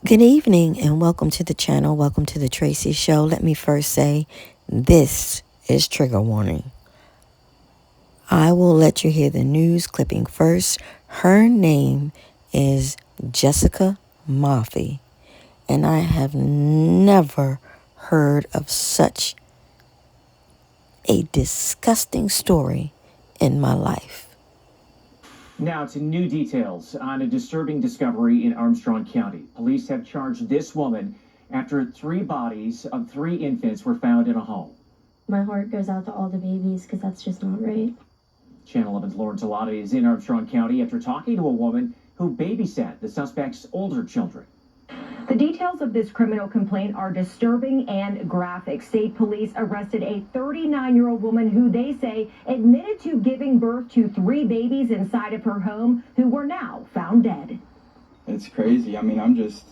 Good evening and welcome to the channel. Welcome to the Tracy Show. Let me first say this is trigger warning. I will let you hear the news clipping first. Her name is Jessica Mothy, and I have never heard of such a disgusting story in my life. Now to new details on a disturbing discovery in Armstrong County. Police have charged this woman after three bodies of three infants were found in a home. My heart goes out to all the babies because that's just not right. Channel 11's Lauren Talata is in Armstrong County after talking to a woman who babysat the suspect's older children. The details of this criminal complaint are disturbing and graphic. State police arrested a 39-year-old woman who they say admitted to giving birth to three babies inside of her home who were now found dead. It's crazy. I mean, I'm just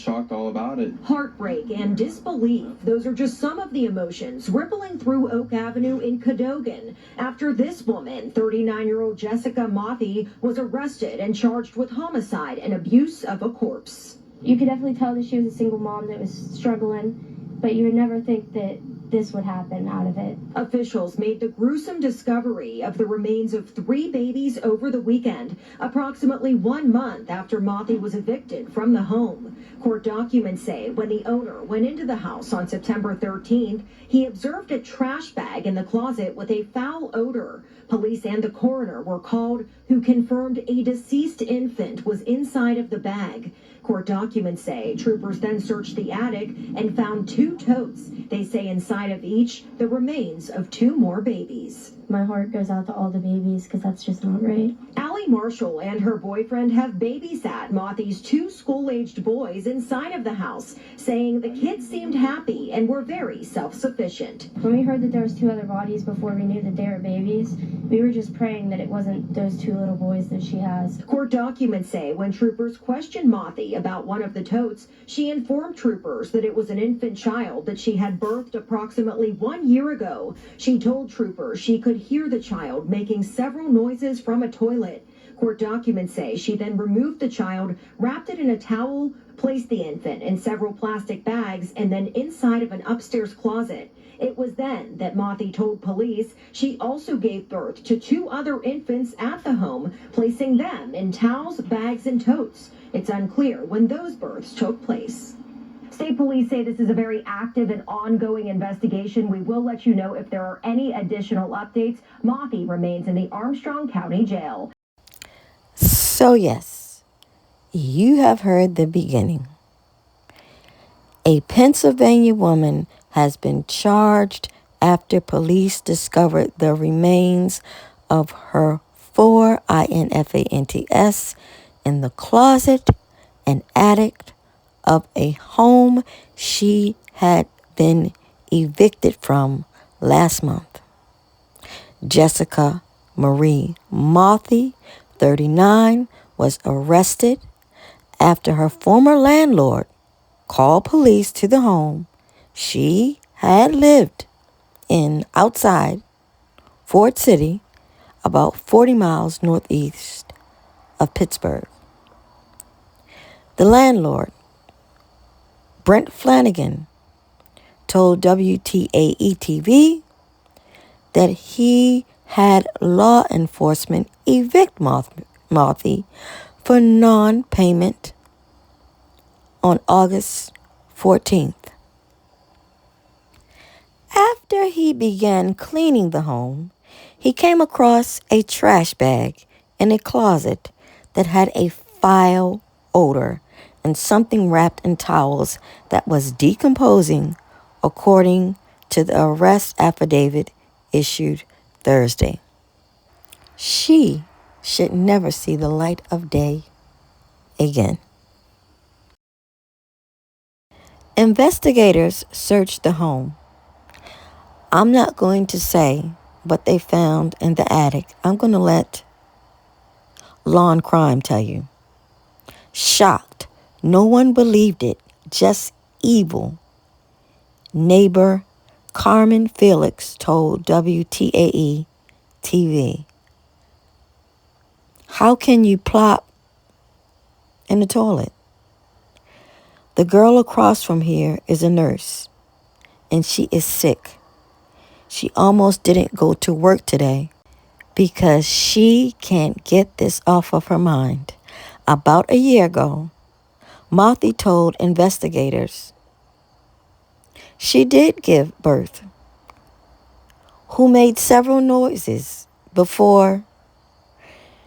shocked all about it. Heartbreak and disbelief. Those are just some of the emotions rippling through Oak Avenue in Cadogan after this woman, 39-year-old Jessica Mothy, was arrested and charged with homicide and abuse of a corpse. You could definitely tell that she was a single mom that was struggling, but you would never think that this would happen out of it. Officials made the gruesome discovery of the remains of three babies over the weekend, approximately 1 month after Mothy was evicted from the home. Court documents say when the owner went into the house on September 13th, he observed a trash bag in the closet with a foul odor. Police and the coroner were called, who confirmed a deceased infant was inside of the bag. Court documents say troopers then searched the attic and found two totes. They say inside of each the remains of two more babies. My heart goes out to all the babies because that's just not right. Allie Marshall and her boyfriend have babysat Mothy's two school-aged boys inside of the house, saying the kids seemed happy and were very self-sufficient. When we heard that there was two other bodies before we knew that they were babies, we were just praying that it wasn't those two little boys that she has. Court documents say when troopers questioned Mothy about one of the totes, she informed troopers that it was an infant child that she had birthed approximately 1 year ago. She told troopers she could hear the child making several noises from a toilet. Court documents say she then removed the child, wrapped it in a towel, placed the infant in several plastic bags, and then inside of an upstairs closet. It was then that Mothy told police she also gave birth to two other infants at the home, placing them in towels, bags, and totes. It's unclear when those births took place. State police say this is a very active and ongoing investigation. We will let you know if there are any additional updates. Mothy remains in the Armstrong County Jail. So yes, you have heard the beginning. A Pennsylvania woman has been charged after police discovered the remains of her four infants in the closet and attic of a home she had been evicted from last month. Jessica Marie Mothy, 39, was arrested after her former landlord called police to the home she had lived in outside Ford City, about 40 miles northeast of Pittsburgh. The landlord, Brent Flanagan, told WTAE-TV that he had law enforcement evict Mothy for non-payment on August 14th. After he began cleaning the home, he came across a trash bag in a closet that had a foul odor and something wrapped in towels that was decomposing, according to the arrest affidavit issued Thursday. She should never see the light of day again. Investigators searched the home. I'm not going to say what they found in the attic. I'm going to let Lawn Crime tell you. Shocked. No one believed it. Just evil. Neighbor Carmen Felix told WTAE TV. How can you plop in the toilet? The girl across from here is a nurse, and she is sick. She almost didn't go to work today because she can't get this off of her mind. About a year ago, Marthy told investigators she did give birth, who made several noises before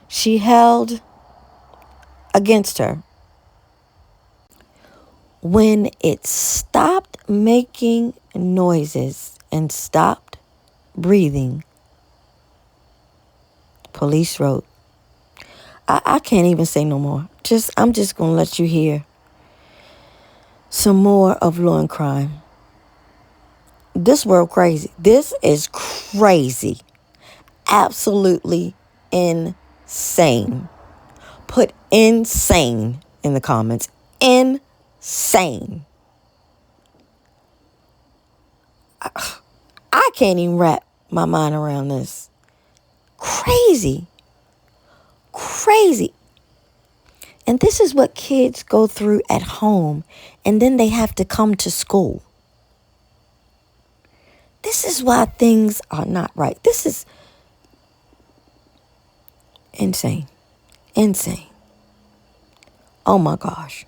she held against her. When it stopped making noises and stopped breathing, police wrote. I can't even say no more. I'm just going to let you hear some more of Law and Crime. This world crazy. This is crazy. Absolutely insane. Put insane in the comments. Insane. I can't even wrap my mind around this. Crazy. Crazy. And this is what kids go through at home, and then they have to come to school. This is why things are not right. This is insane. Insane. Oh my gosh.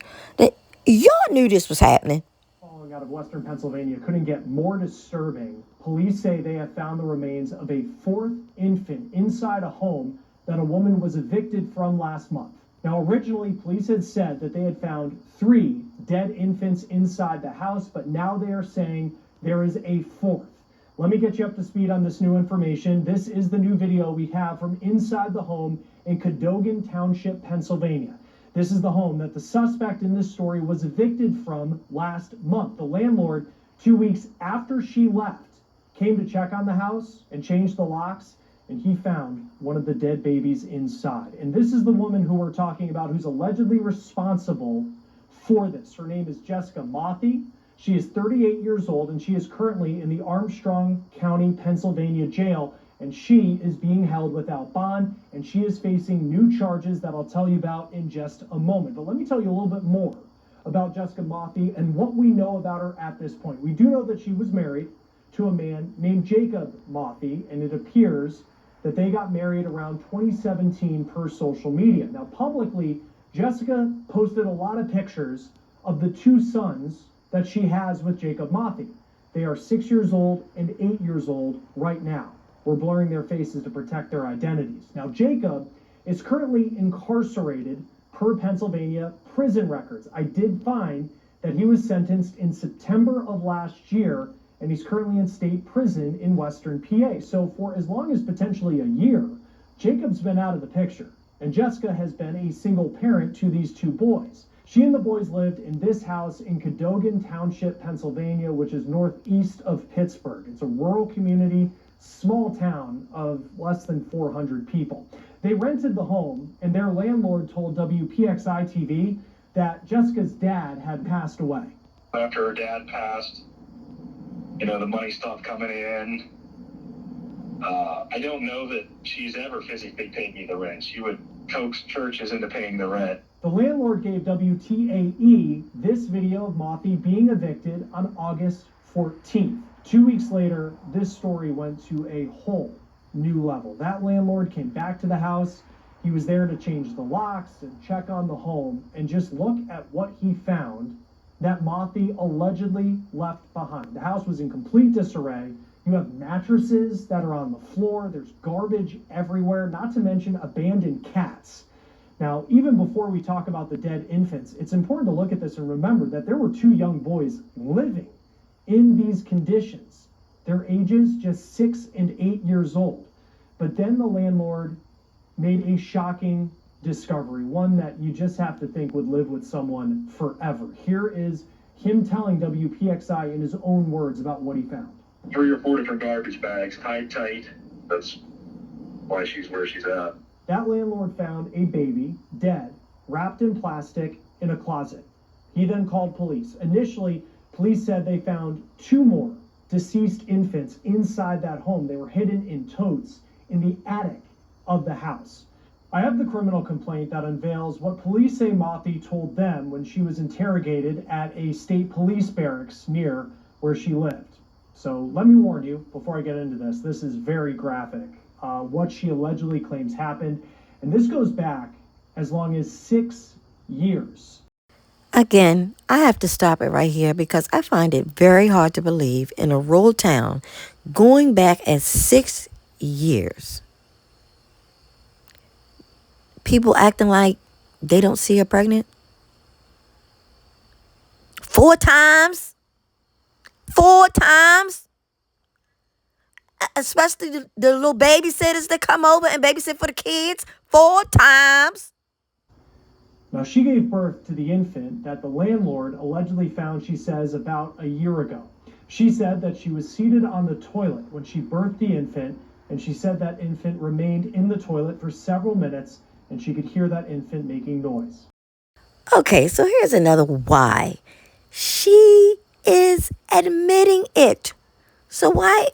Y'all knew this was happening. Falling out of Western Pennsylvania couldn't get more disturbing. Police say they have found the remains of a fourth infant inside a home that a woman was evicted from last month. Now, originally, police had said that they had found 3 dead infants inside the house, but now they are saying there is a fourth. Let me get you up to speed on this new information. This is the new video we have from inside the home in Cadogan Township, Pennsylvania. This is the home that the suspect in this story was evicted from last month. The landlord, 2 weeks after she left, came to check on the house and change the locks, and he found one of the dead babies inside. And this is the woman who we're talking about who's allegedly responsible for this. Her name is Jessica Marthy. She is 38 years old, and she is currently in the Armstrong County, Pennsylvania jail, and she is being held without bond, and she is facing new charges that I'll tell you about in just a moment. But let me tell you a little bit more about Jessica Marthy and what we know about her at this point. We do know that she was married to a man named Jacob Marthy, and it appears that they got married around 2017 per social media. Now, publicly, Jessica posted a lot of pictures of the 2 sons that she has with Jacob Marthy. They are 6 years old and 8 years old right now. We're blurring their faces to protect their identities. Now, Jacob is currently incarcerated per Pennsylvania prison records. I did find that he was sentenced in September of last year, and he's currently in state prison in Western PA. So for as long as potentially a year, Jacob's been out of the picture, and Jessica has been a single parent to these 2 boys. She and the boys lived in this house in Cadogan Township, Pennsylvania, which is northeast of Pittsburgh. It's a rural community, small town of less than 400 people. They rented the home, and their landlord told WPXI TV that Jessica's dad had passed away. After her dad passed, the money stopped coming in. I don't know that she's ever physically paid me the rent. She would coax churches into paying the rent. The landlord gave WTAE this video of Marthy being evicted on August 14th. 2 weeks later, this story went to a whole new level. That landlord came back to the house. He was there to change the locks and check on the home, and just look at what he found that Marthy allegedly left behind. The house was in complete disarray. You have mattresses that are on the floor. There's garbage everywhere, not to mention abandoned cats. Now, even before we talk about the dead infants, it's important to look at this and remember that there were 2 young boys living in these conditions. Their ages just 6 and 8 years old. But then the landlord made a shocking discovery, one that you just have to think would live with someone forever. Here is him telling WPXI in his own words about what he found. 3 or 4 different garbage bags, tight. That's why she's where she's at. That landlord found a baby, dead, wrapped in plastic in a closet. He then called police. Initially, police said they found 2 more deceased infants inside that home. They were hidden in totes in the attic of the house. I have the criminal complaint that unveils what police say Mothi told them when she was interrogated at a state police barracks near where she lived. So let me warn you, before I get into this, this is very graphic. What she allegedly claims happened, and this goes back as long as 6 years. Again, I have to stop it right here because I find it very hard to believe in a rural town going back as 6 years. People acting like they don't see her pregnant. 4 times. 4 times. Especially the little babysitters that come over and babysit for the kids. 4 times. Now, she gave birth to the infant that the landlord allegedly found, she says, about a year ago. She said that she was seated on the toilet when she birthed the infant, and she said that infant remained in the toilet for several minutes, and she could hear that infant making noise. Okay, so here's another why. She is admitting it. So why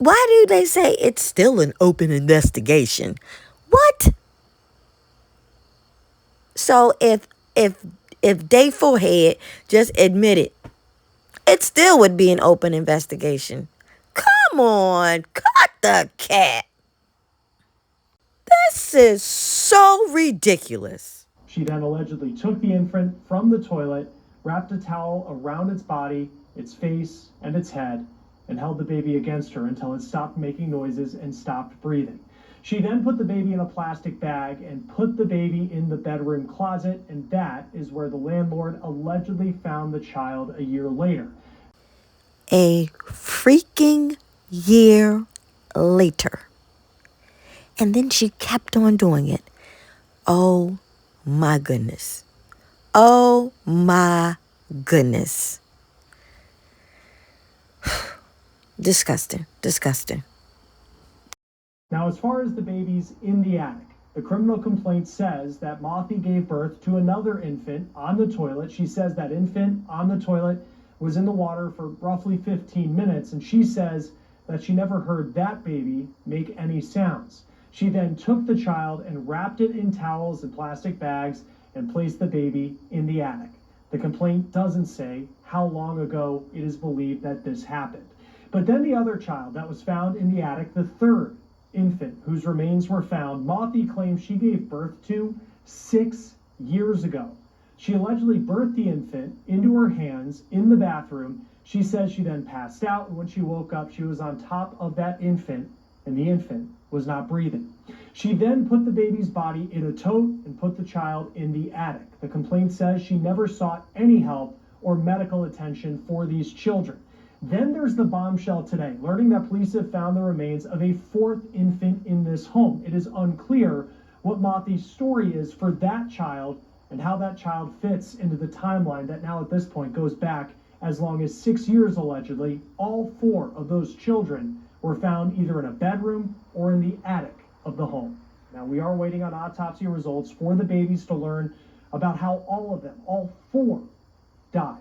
do they say it's still an open investigation? What? So if they forehead just admit it, it still would be an open investigation. Come on, cut the cat. This is so ridiculous. She then allegedly took the infant from the toilet, wrapped a towel around its body, its face, and its head, and held the baby against her until it stopped making noises and stopped breathing. She then put the baby in a plastic bag and put the baby in the bedroom closet, and that is where the landlord allegedly found the child a year later. A freaking year later. And then she kept on doing it. Oh my goodness. Oh my goodness. Disgusting. Disgusting. Now, as far as the babies in the attic, the criminal complaint says that Mothi gave birth to another infant on the toilet. She says that infant on the toilet was in the water for roughly 15 minutes, and she says that she never heard that baby make any sounds. She then took the child and wrapped it in towels and plastic bags and placed the baby in the attic. The complaint doesn't say how long ago it is believed that this happened. But then the other child that was found in the attic, the third infant whose remains were found, Mothi claims she gave birth to 6 years ago. She allegedly birthed the infant into her hands in the bathroom. She says she then passed out, and when she woke up, she was on top of that infant, and the infant was not breathing. She then put the baby's body in a tote and put the child in the attic. The complaint says she never sought any help or medical attention for these children. Then there's the bombshell today, learning that police have found the remains of a 4th infant in this home. It is unclear what Mothi's story is for that child and how that child fits into the timeline that now at this point goes back as long as 6 years allegedly. All 4 of those children were found either in a bedroom or in the attic of the home. Now, we are waiting on autopsy results for the babies to learn about how all of them, all 4, died.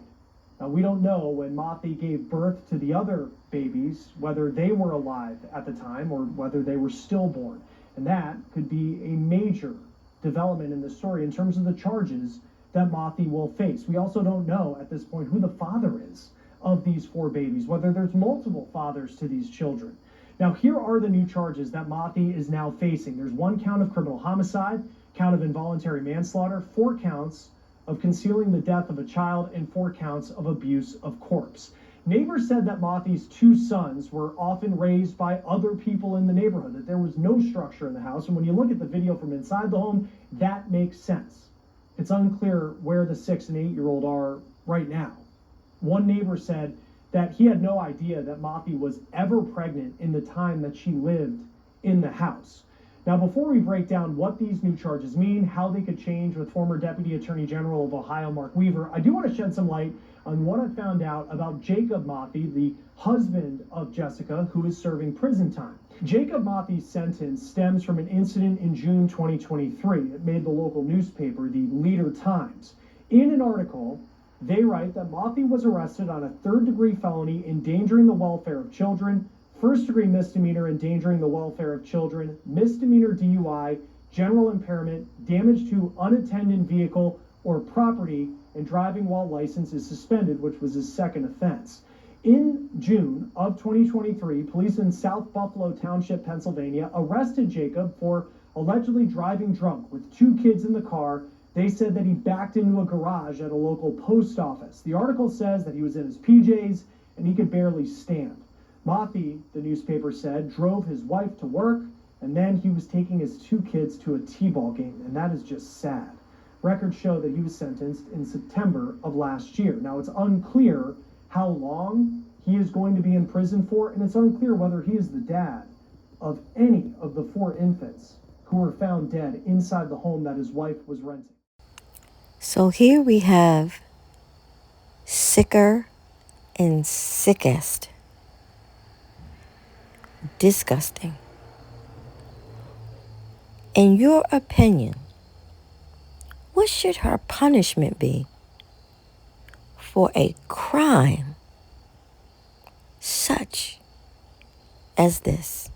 Now, we don't know when Mothi gave birth to the other babies, whether they were alive at the time or whether they were stillborn. And that could be a major development in the story in terms of the charges that Mothi will face. We also don't know at this point who the father is of these 4 babies, whether there's multiple fathers to these children. Now, here are the new charges that Mothi is now facing. There's 1 count of criminal homicide, count of involuntary manslaughter, 4 counts of concealing the death of a child, and 4 counts of abuse of corpse. Neighbors said that Mothi's 2 sons were often raised by other people in the neighborhood, that there was no structure in the house. And when you look at the video from inside the home, that makes sense. It's unclear where the 6- and 8-year-old are right now. One neighbor said that he had no idea that Mothi was ever pregnant in the time that she lived in the house. Now, before we break down what these new charges mean, how they could change with former Deputy Attorney General of Ohio, Mark Weaver, I do want to shed some light on what I found out about Jacob Mothi, the husband of Jessica, who is serving prison time. Jacob Mothi's sentence stems from an incident in June 2023 that made the local newspaper, the Leader Times. In an article, they write that Mothi was arrested on a 3rd-degree felony endangering the welfare of children, 1st-degree misdemeanor endangering the welfare of children, misdemeanor DUI, general impairment, damage to unattended vehicle or property, and driving while license is suspended, which was his second offense. In June of 2023, police in South Buffalo Township, Pennsylvania, arrested Jacob for allegedly driving drunk with 2 kids in the car. They said that he backed into a garage at a local post office. The article says that he was in his PJs and he could barely stand. Mothi, the newspaper said, drove his wife to work, and then he was taking his 2 kids to a t-ball game, and that is just sad. Records show that he was sentenced in September of last year. Now, it's unclear how long he is going to be in prison for, and it's unclear whether he is the dad of any of the 4 infants who were found dead inside the home that his wife was renting. So here we have sicker and sickest. Disgusting. In your opinion, what should her punishment be for a crime such as this?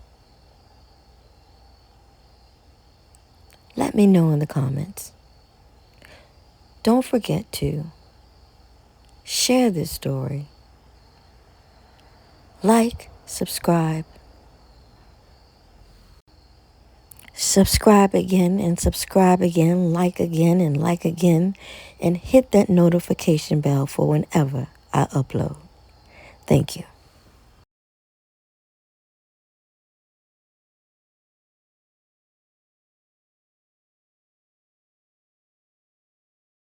Let me know in the comments. Don't forget to share this story, like, subscribe again and subscribe again, like again and like again, and hit that notification bell for whenever I upload. Thank you.